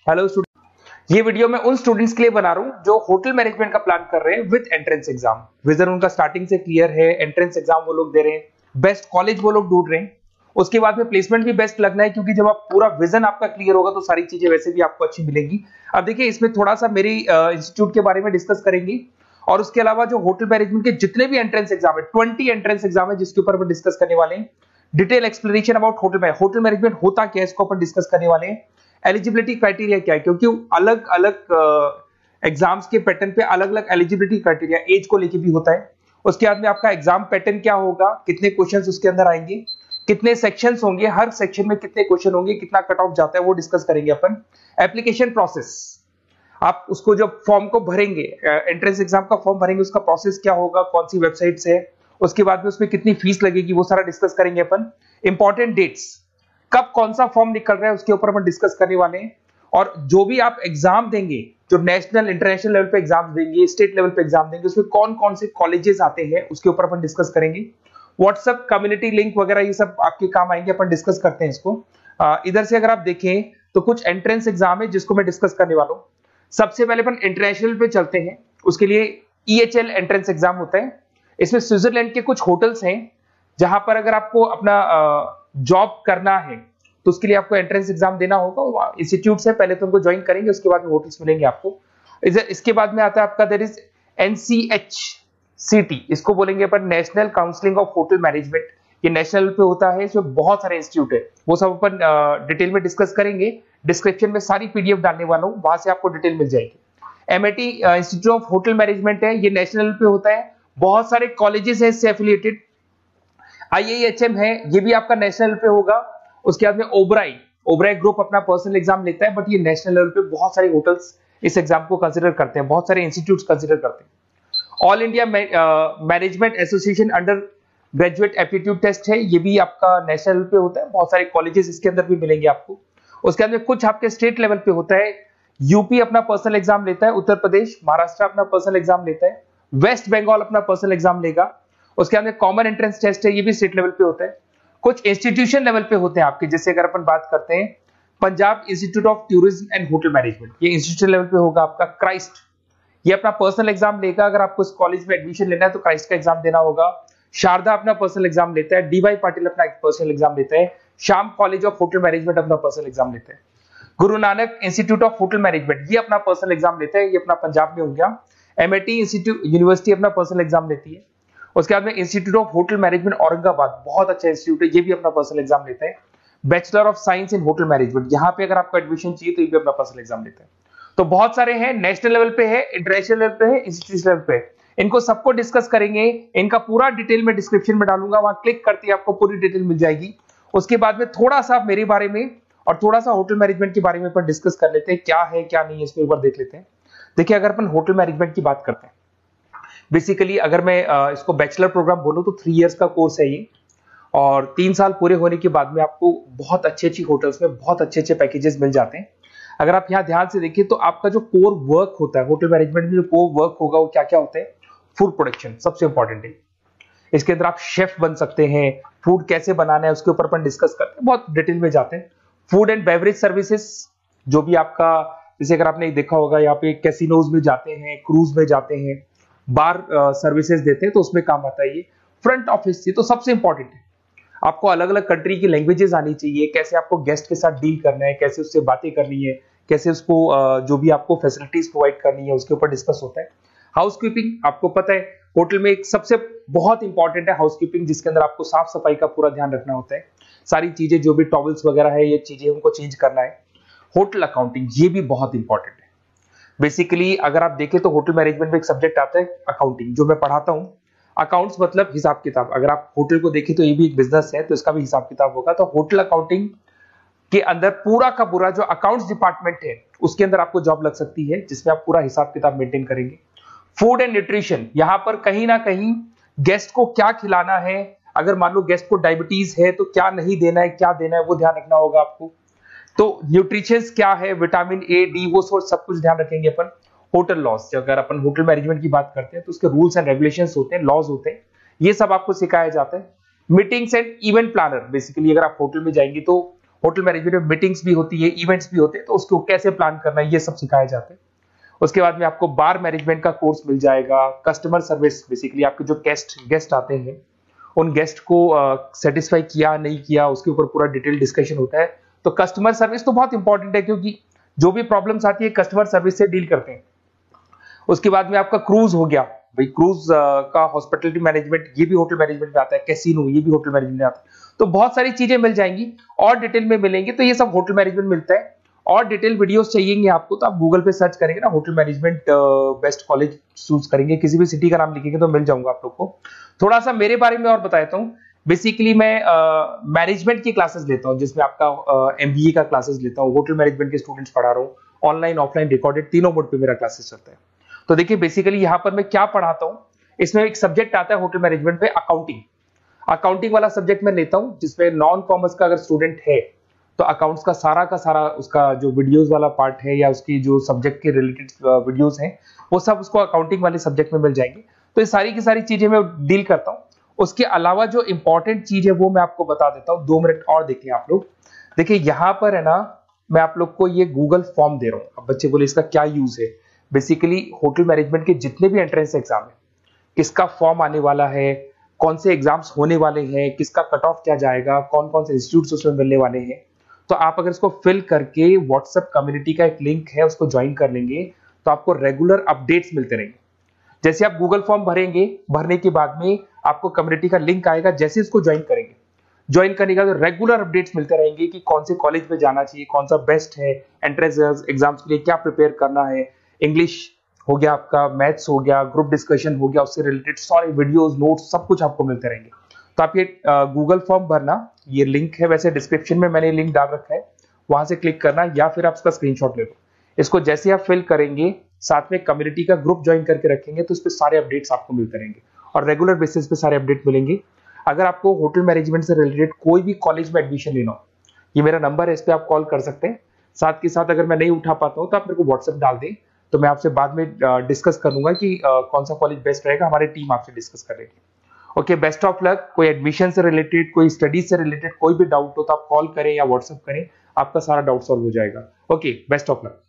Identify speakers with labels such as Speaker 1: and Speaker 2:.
Speaker 1: Hello student, ये video मैं उन स्टूडेंट्स के लिए बना रहा हूं जो होटल मैनेजमेंट का प्लान कर रहे हैं विद एंट्रेंस एग्जाम। विजन उनका स्टार्टिंग से क्लियर है, एंट्रेंस एग्जाम वो लोग दे रहे हैं, बेस्ट कॉलेज वो लोग ढूंढ रहे हैं, उसके बाद में प्लेसमेंट भी बेस्ट लगना है, क्योंकि जब आप पूरा विजन आपका क्लियर होगा तो सारी चीजें वैसे भी आपको अच्छी मिलेंगी। अब देखिए, इसमें थोड़ा सा मेरी इंस्टीट्यूट के बारे में डिस्कस करेंगे और उसके अलावा जो होटल मैनेजमेंट के जितने भी एंट्रेंस एग्जाम है, 20 एंट्रेंस एग्जाम है जिसके ऊपर हम डिस्कस करने वाले हैं। Detail explanation about hotel management होता क्या है, इसको अपन डिस्कस करने वाले हैं। एलिजिबिलिटी क्राइटेरिया क्या है, क्योंकि अलग अलग एग्जाम्स के पैटर्न पे अलग अलग एलिजिबिलिटी क्राइटेरिया एज को लेके भी होता है। उसके बाद में आपका एग्जाम पैटर्न क्या होगा, कितने क्वेश्चंस उसके अंदर आएंगे, कितने सेक्शंस होंगे, हर सेक्शन में कितने क्वेश्चन होंगे, कितना कट ऑफ जाता है, वो डिस्कस करेंगे अपन। एप्लीकेशन प्रोसेस, आप उसको जब फॉर्म को भरेंगे, एंट्रेंस एग्जाम का फॉर्म भरेंगे, उसका प्रोसेस क्या होगा, कौन सी वेबसाइट से, उसके बाद में उसमें कितनी फीस लगेगी, वो सारा डिस्कस करेंगे अपन। इंपॉर्टेंट डेट्स, कब कौन सा फॉर्म निकल रहा है उसके ऊपर अपन डिस्कस करने वाले हैं। और जो भी आप एग्जाम देंगे, जो नेशनल इंटरनेशनल लेवल पे एग्जाम देंगे, स्टेट लेवल पे एग्जाम देंगे, उसमें कौन कौन से कॉलेजेस आते हैं उसके ऊपर अपन डिस्कस करेंगे। व्हाट्सएप कम्युनिटी लिंक वगैरह ये सब आपके काम आएंगे, अपन डिस्कस करते हैं इसको। इधर से अगर आप देखें तो कुछ एंट्रेंस एग्जाम है जिसको मैं डिस्कस करने वाला हूं। सबसे पहले अपन इंटरनेशनल पे चलते हैं, उसके लिए EHL एंट्रेंस एग्जाम होता है। इसमें स्विट्जरलैंड के कुछ होटल्स हैं जहां पर अगर आपको अपना जॉब करना है तो उसके लिए आपको एंट्रेंस एग्जाम देना होगा। इंस्टीट्यूट से पहले तो उनको ज्वाइन करेंगे, उसके बाद में होटल्स मिलेंगे आपको। इसके बाद में आता है आपका देयर इज NCHCT, इसको बोलेंगे अपन national counselling of hotel management. ये नेशनल पे होता है, इसमें बहुत सारे इंस्टीट्यूट है, वो सब अपन डिटेल में डिस्कस करेंगे। डिस्क्रिप्शन में सारी PDF डालने वाला हूँ, वहां से आपको डिटेल मिल जाएगी। MIT institute of hotel management है, ये नेशनल पे होता है, बहुत सारे कॉलेजेस है इससे एफिलिएटेड। IIHM है, ये भी आपका नेशनल पे होगा। उसके बाद में ओबराई ग्रुप अपना पर्सनल एग्जाम लेता है, बट ये नेशनल लेवल पे बहुत सारे होटल्स इस एग्जाम को कंसीडर करते हैं, बहुत सारे इंस्टीट्यूट्स कंसीडर करते हैं। All India management association under graduate aptitude test है, ये भी आपका नेशनल पे होता है, बहुत सारे कॉलेजेस इसके अंदर भी मिलेंगे आपको। उसके बाद में कुछ आपके स्टेट लेवल पे होता है। यूपी अपना पर्सनल एग्जाम लेता है, उत्तर प्रदेश, महाराष्ट्र अपना पर्सनल एग्जाम लेता है, वेस्ट बंगाल अपना पर्सनल एग्जाम लेगा। उसके बाद में कॉमन एंट्रेंस टेस्ट है, ये भी स्टेट लेवल पे होता है। कुछ इंस्टीट्यूशन लेवल पे होते हैं आपके, जैसे अगर अपन बात करते हैं Punjab institute of tourism and hotel management, ये इंस्टीट्यूशन लेवल पे होगा आपका। क्राइस्ट, ये अपना पर्सनल एग्जाम लेगा, अगर आपको इस कॉलेज में एडमिशन लेना है तो क्राइस्ट का एग्जाम देना होगा। शारदा अपना पर्सनल एग्जाम लेता है, DY पाटिल अपना पर्सनल एग्जाम लेता है, Shyam college of hotel management अपना पर्सनल एग्जाम लेता है। Guru Nanak institute of hotel management, ये अपना पर्सनल एग्जाम लेता है, ये अपना पंजाब में हो गया। MIT इंस्टीट्यूट यूनिवर्सिटी अपना पर्सनल एग्जाम लेती है। उसके बाद में institute of hotel management Aurangabad, बहुत अच्छा इंस्टीट्यूट है, ये भी अपना पर्सनल एग्जाम लेता है। Bachelor of science in hotel management, यहाँ पे अगर आपको एडमिशन चाहिए तो ये भी अपना पर्सनल एग्जाम लेता है। तो बहुत सारे हैं, नेशनल लेवल पे है, इंटरनेशनल लेवल पे है, इंस्टीट्यूशन लेवल पे है। इनको सबको डिस्कस करेंगे, इनका पूरा डिटेल में डिस्क्रिप्शन में डालूंगा, वहां क्लिक करते ही आपको पूरी डिटेल मिल जाएगी। उसके बाद में थोड़ा सा मेरे बारे में और थोड़ा सा होटल मैनेजमेंट के बारे में पर डिस्कस कर लेते हैं, क्या है क्या नहीं है, इसके ऊपर देख लेते हैं। देखिए, अगर अपन होटल मैनेजमेंट की बात करते हैं, बेसिकली अगर मैं इसको बैचलर प्रोग्राम बोलूं तो 3 इयर्स का कोर्स है ये, और 3 साल पूरे होने के बाद में आपको बहुत अच्छी होटल्स में बहुत अच्छे पैकेजेस मिल जाते हैं। अगर आप यहाँ ध्यान से देखिए तो आपका जो कोर वर्क होता है होटल मैनेजमेंट में, जो कोर वर्क होगा वो क्या क्या होता है। फूड प्रोडक्शन सबसे इंपॉर्टेंट है, इसके अंदर आप शेफ बन सकते हैं, फूड कैसे बनाना है उसके ऊपर अपन डिस्कस करते हैं, बहुत डिटेल में जाते हैं। फूड एंड बेवरेज सर्विसेज, जो भी आपका, जैसे अगर आपने देखा होगा यहाँ पे कैसीनोज में जाते हैं, क्रूज में जाते हैं, बार सर्विसेज देते हैं, तो उसमें काम आता है ये। फ्रंट ऑफिस, ये तो सबसे इंपॉर्टेंट है, आपको अलग अलग कंट्री की लैंग्वेजेस आनी चाहिए, कैसे आपको गेस्ट के साथ डील करना है, कैसे उससे बातें करनी है, कैसे उसको जो भी आपको फैसिलिटीज प्रोवाइड करनी है उसके ऊपर डिस्कस होता है। हाउसकीपिंग, आपको पता है होटल में एक सबसे बहुत इंपॉर्टेंट है हाउसकीपिंग, जिसके अंदर आपको साफ सफाई का पूरा ध्यान रखना होता है, सारी चीजें जो भी टॉवल्स वगैरह है, ये चीजें उनको चेंज करना है। होटल अकाउंटिंग, ये भी बहुत इंपॉर्टेंट है। बेसिकली अगर आप देखें तो होटल मैनेजमेंट में एक सब्जेक्ट आता है अकाउंटिंग, जो मैं पढ़ाता हूं। अकाउंट्स मतलब हिसाब किताब, अगर आप होटल को देखें तो ये भी एक बिजनेस है, तो इसका भी हिसाब किताब होगा। तो होटल अकाउंटिंग के अंदर पूरा का पूरा जो अकाउंट्स डिपार्टमेंट है उसके अंदर आपको जॉब लग सकती है, जिसमें आप पूरा हिसाब किताब मेंटेन करेंगे। फूड एंड न्यूट्रिशन, यहां पर कहीं ना कहीं गेस्ट को क्या खिलाना है, अगर मान लो गेस्ट को डायबिटीज है तो क्या नहीं देना है, क्या देना है, वो ध्यान रखना होगा आपको। तो न्यूट्रिशंस क्या है, विटामिन A, D, वो सब कुछ ध्यान रखेंगे अपन। होटल लॉज, अगर अपन होटल मैनेजमेंट की बात करते हैं तो उसके रूल्स एंड रेगुलेशंस होते हैं, लॉज होते हैं, ये सब आपको सिखाया जाता है। Meetings and event planner, basically अगर आप होटल में जाएंगे तो होटल मैनेजमेंट में मीटिंग्स भी होती है, इवेंट्स भी होते हैं, तो उसको कैसे प्लान करना है ये सब सिखाया जाता है। उसके बाद में आपको बार मैनेजमेंट का कोर्स मिल जाएगा, कस्टमर सर्विस, बेसिकली आपके जो गेस्ट आते हैं उन गेस्ट को सेटिस्फाई किया नहीं किया उसके ऊपर पूरा डिटेल डिस्कशन होता है। तो कस्टमर सर्विस तो बहुत इंपॉर्टेंट है, क्योंकि जो भी प्रॉब्लम्स आती है कस्टमर सर्विस से डील करते हैं। उसके बाद में आपका क्रूज हो गया, भाई क्रूज का हॉस्पिटलिटी मैनेजमेंट ये भी होटल मैनेजमेंट में आता है, कैसीनो ये भी होटल मैनेजमेंट में आता है। तो बहुत सारी चीजें मिल जाएंगी और डिटेल में मिलेंगी, तो ये सब होटल मैनेजमेंट मिलता है। और डिटेल वीडियोस चाहिएंगे आपको तो आप गूगल पे सर्च करेंगे ना, hotel management best college choose करेंगे, किसी भी सिटी का नाम लिखेंगे तो मिल जाऊंगा आप लोग को। थोड़ा सा मेरे बारे में और बता देता हूँ। बेसिकली मैं मैनेजमेंट की क्लासेस लेता हूँ, जिसमें आपका एमबीए का क्लासेस लेता हूँ, होटल मैनेजमेंट के स्टूडेंट्स पढ़ा रहा हूँ, ऑनलाइन ऑफलाइन रिकॉर्डेड तीनों मोड पे मेरा क्लासेस चलता है। तो देखिए बेसिकली यहाँ पर मैं क्या पढ़ाता हूँ, इसमें एक सब्जेक्ट आता है होटल मैनेजमेंट में अकाउंटिंग। अकाउंटिंग वाला सब्जेक्ट मैं लेता हूँ, जिसमें नॉन कॉमर्स का अगर स्टूडेंट है तो अकाउंट्स का सारा उसका जो वीडियोस वाला पार्ट है या उसकी जो सब्जेक्ट के रिलेटेड वीडियोस हैं वो सब उसको अकाउंटिंग वाले सब्जेक्ट में मिल जाएंगे। तो ये सारी की सारी चीजें मैं डील करता हूँ। उसके अलावा जो इंपॉर्टेंट चीज है वो मैं आपको बता देता हूँ, 2 मिनट और देखिए आप लोग। देखिए यहाँ पर है ना, मैं आप लोग को ये गूगल फॉर्म दे रहा हूँ। अब बच्चे बोले इसका क्या यूज है। बेसिकली होटल मैनेजमेंट के जितने भी एंट्रेंस एग्जाम है, किसका फॉर्म आने वाला है, कौन से एग्जाम्स होने वाले हैं, किसका कट ऑफ क्या जाएगा, कौन कौन से इंस्टीट्यूट उसमें मिलने वाले हैं, तो आप अगर इसको फिल करके व्हाट्सएप कम्युनिटी का एक लिंक है उसको ज्वाइन कर लेंगे तो आपको रेगुलर अपडेट्स मिलते रहेंगे। जैसे आप गूगल फॉर्म भरेंगे, भरने के बाद में आपको कम्युनिटी का लिंक आएगा, जैसे इसको ज्वाइन करेंगे, ज्वाइन करने के बाद रेगुलर अपडेट्स मिलते रहेंगे कि कौन से कॉलेज में जाना चाहिए, कौन सा बेस्ट है, एंट्रेंस एग्जाम्स के लिए क्या प्रिपेयर करना है, इंग्लिश हो गया आपका, मैथ्स हो गया, ग्रुप डिस्कशन हो गया, उससे रिलेटेड सारे वीडियोस नोट्स सब कुछ आपको मिलते रहेंगे। तो आप ये गूगल फॉर्म भरना, ये लिंक है वैसे डिस्क्रिप्शन में मैंने लिंक डाल रखा है, वहां से क्लिक करना या फिर आप इसका स्क्रीनशॉट ले लो। इसको जैसे आप फिल करेंगे, साथ में कम्युनिटी का ग्रुप ज्वाइन करके रखेंगे तो इस पे सारे अपडेट्स आपको मिलते रहेंगे और रेगुलर बेसिस पे सारे अपडेट मिलेंगे। अगर आपको होटल मैनेजमेंट से रिलेटेड कोई भी कॉलेज में एडमिशन लेना हो, ये मेरा नंबर है, इस पे आप कॉल कर सकते हैं। साथ के साथ अगर मैं नहीं उठा पाता हूँ तो आप मेरे को व्हाट्सएप डाल दें, तो मैं आपसे बाद में डिस्कस कर लूंगा कि कौन सा कॉलेज बेस्ट रहेगा, हमारी टीम आपसे डिस्कस कर लेगी। Okay, best of luck. कोई एडमिशन से रिलेटेड, कोई स्टडीज से रिलेटेड कोई भी डाउट हो तो आप कॉल करें या व्हाट्सएप करें, आपका सारा डाउट सॉल्व हो जाएगा। Okay, best of luck.